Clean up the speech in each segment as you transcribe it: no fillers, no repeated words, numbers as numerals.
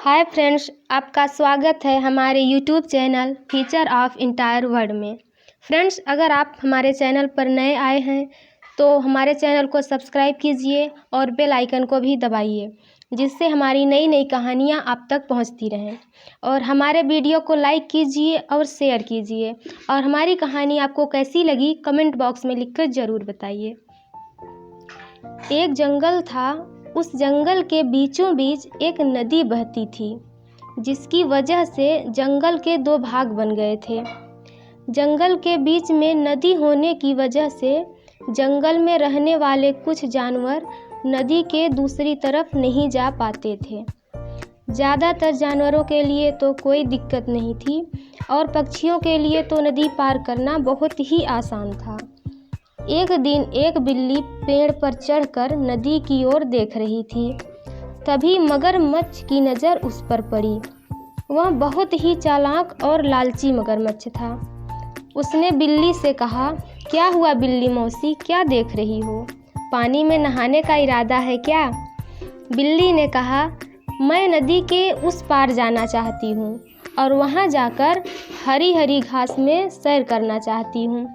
Hi friends, आपका स्वागत है हमारे YouTube channel feature of entire world में। फ्रेंड्स, अगर आप हमारे चैनल पर नए आए हैं तो हमारे चैनल को सब्सक्राइब कीजिए और बेल आइकन को भी दबाइए, जिससे हमारी नई नई कहानियाँ आप तक पहुंचती रहें। और हमारे वीडियो को लाइक कीजिए और शेयर कीजिए। और हमारी कहानी आपको कैसी लगी कमेंट बॉक्स में लिखकर ज़रूर बताइए। एक जंगल था। उस जंगल के बीचों बीच एक नदी बहती थी, जिसकी वजह से जंगल के दो भाग बन गए थे। जंगल के बीच में नदी होने की वजह से जंगल में रहने वाले कुछ जानवर नदी के दूसरी तरफ नहीं जा पाते थे। ज़्यादातर जानवरों के लिए तो कोई दिक्कत नहीं थी और पक्षियों के लिए तो नदी पार करना बहुत ही आसान था। एक दिन एक बिल्ली पेड़ पर चढ़कर नदी की ओर देख रही थी। तभी मगरमच्छ की नज़र उस पर पड़ी। वह बहुत ही चालाक और लालची मगरमच्छ था। उसने बिल्ली से कहा, क्या हुआ बिल्ली मौसी, क्या देख रही हो? पानी में नहाने का इरादा है क्या? बिल्ली ने कहा, मैं नदी के उस पार जाना चाहती हूँ और वहाँ जाकर हरी हरी घास में सैर करना चाहती हूँ।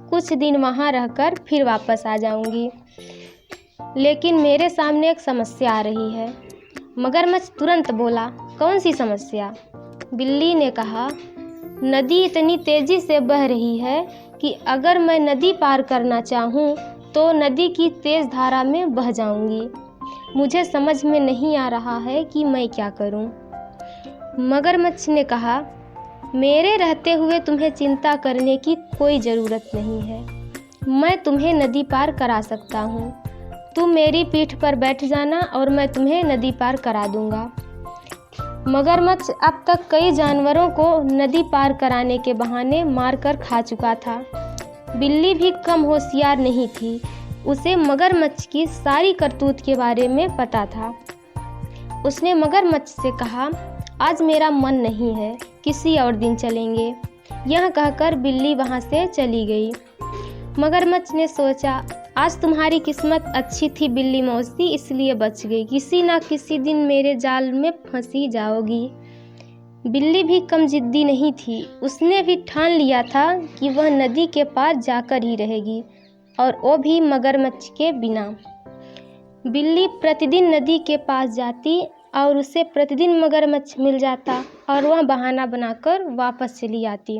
कुछ दिन वहाँ रहकर फिर वापस आ जाऊंगी, लेकिन मेरे सामने एक समस्या आ रही है। मगरमच्छ तुरंत बोला, कौन सी समस्या? बिल्ली ने कहा, नदी इतनी तेज़ी से बह रही है कि अगर मैं नदी पार करना चाहूँ तो नदी की तेज़ धारा में बह जाऊंगी। मुझे समझ में नहीं आ रहा है कि मैं क्या करूँ। मगरमच्छ ने कहा, मेरे रहते हुए तुम्हें चिंता करने की कोई ज़रूरत नहीं है। मैं तुम्हें नदी पार करा सकता हूँ। तुम मेरी पीठ पर बैठ जाना और मैं तुम्हें नदी पार करा दूँगा। मगरमच्छ अब तक कई जानवरों को नदी पार कराने के बहाने मारकर खा चुका था। बिल्ली भी कम होशियार नहीं थी। उसे मगरमच्छ की सारी करतूत के बारे में पता था। उसने मगरमच्छ से कहा, आज मेरा मन नहीं है, किसी और दिन चलेंगे। यह कहकर बिल्ली वहाँ से चली गई। मगरमच्छ ने सोचा, आज तुम्हारी किस्मत अच्छी थी बिल्ली मौसी, इसलिए बच गई। किसी ना किसी दिन मेरे जाल में फंसी जाओगी। बिल्ली भी कम जिद्दी नहीं थी। उसने भी ठान लिया था कि वह नदी के पार जाकर ही रहेगी, और वो भी मगरमच्छ के बिना। बिल्ली प्रतिदिन नदी के पास जाती और उसे प्रतिदिन मगरमच्छ मिल जाता और वह बहाना बनाकर वापस चली आती।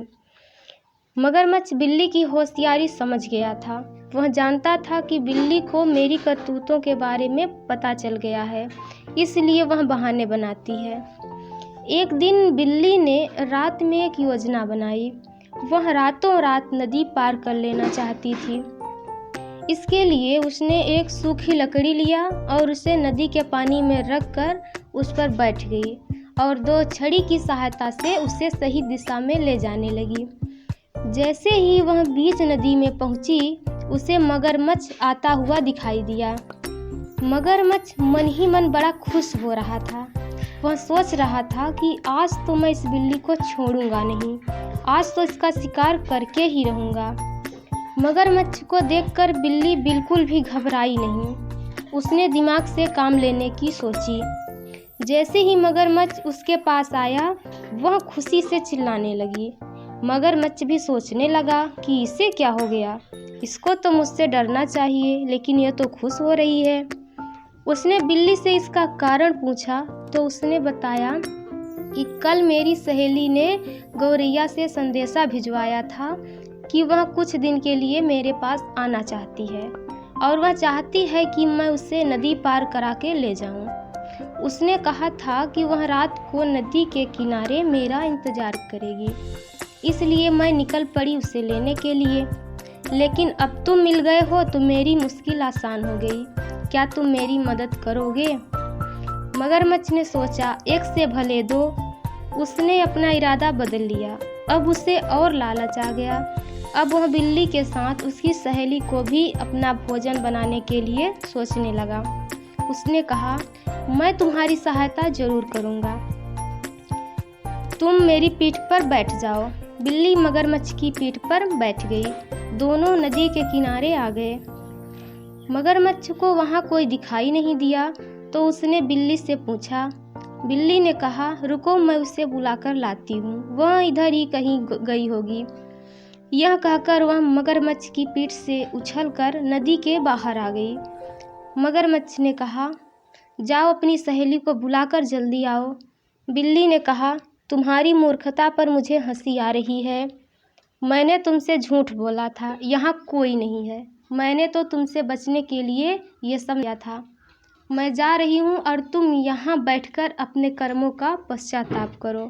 मगरमच्छ बिल्ली की होशियारी समझ गया था। वह जानता था कि बिल्ली को मेरी करतूतों के बारे में पता चल गया है, इसलिए वह बहाने बनाती है। एक दिन बिल्ली ने रात में एक योजना बनाई। वह रातों रात नदी पार कर लेना चाहती थी। इसके लिए उसने एक सूखी लकड़ी लिया और उसे नदी के पानी में रखकर उस पर बैठ गई और दो छड़ी की सहायता से उसे सही दिशा में ले जाने लगी। जैसे ही वह बीच नदी में पहुंची, उसे मगरमच्छ आता हुआ दिखाई दिया। मगरमच्छ मन ही मन बड़ा खुश हो रहा था। वह सोच रहा था कि आज तो मैं इस बिल्ली को छोड़ूंगा नहीं, आज तो इसका शिकार करके ही रहूंगा। मगरमच्छ को देखकर बिल्ली बिल्कुल भी घबराई नहीं। उसने दिमाग से काम लेने की सोची। जैसे ही मगरमच्छ उसके पास आया, वह खुशी से चिल्लाने लगी। मगरमच्छ भी सोचने लगा कि इसे क्या हो गया, इसको तो मुझसे डरना चाहिए, लेकिन यह तो खुश हो रही है। उसने बिल्ली से इसका कारण पूछा तो उसने बताया कि कल मेरी सहेली ने गौरैया से संदेशा भिजवाया था कि वह कुछ दिन के लिए मेरे पास आना चाहती है और वह चाहती है कि मैं उसे नदी पार करा के ले जाऊं। उसने कहा था कि वह रात को नदी के किनारे मेरा इंतज़ार करेगी, इसलिए मैं निकल पड़ी उसे लेने के लिए। लेकिन अब तुम मिल गए हो तो मेरी मुश्किल आसान हो गई। क्या तुम मेरी मदद करोगे? मगरमच्छ ने सोचा, एक से भले दो। उसने अपना इरादा बदल लिया। अब उसे और लालच आ गया। अब वह बिल्ली के साथ उसकी सहेली को भी अपना भोजन बनाने के लिए सोचने लगा। उसने कहा, मैं तुम्हारी सहायता जरूर करूँगा, तुम मेरी पीठ पर बैठ जाओ। बिल्ली मगरमच्छ की पीठ पर बैठ गई। दोनों नदी के किनारे आ गए। मगरमच्छ को वहाँ कोई दिखाई नहीं दिया तो उसने बिल्ली से पूछा, बिल्ली ने कहा, रुको मैं उसे बुलाकर लाती हूँ, वह इधर ही कहीं गई होगी। यह कहकर वह मगरमच्छ की पीठ से उछलकर नदी के बाहर आ गई। मगरमच्छ ने कहा, जाओ अपनी सहेली को बुलाकर जल्दी आओ। बिल्ली ने कहा, तुम्हारी मूर्खता पर मुझे हंसी आ रही है। मैंने तुमसे झूठ बोला था, यहाँ कोई नहीं है। मैंने तो तुमसे बचने के लिए ये सब किया था। मैं जा रही हूँ और तुम यहाँ बैठकर अपने कर्मों का पश्चाताप करो।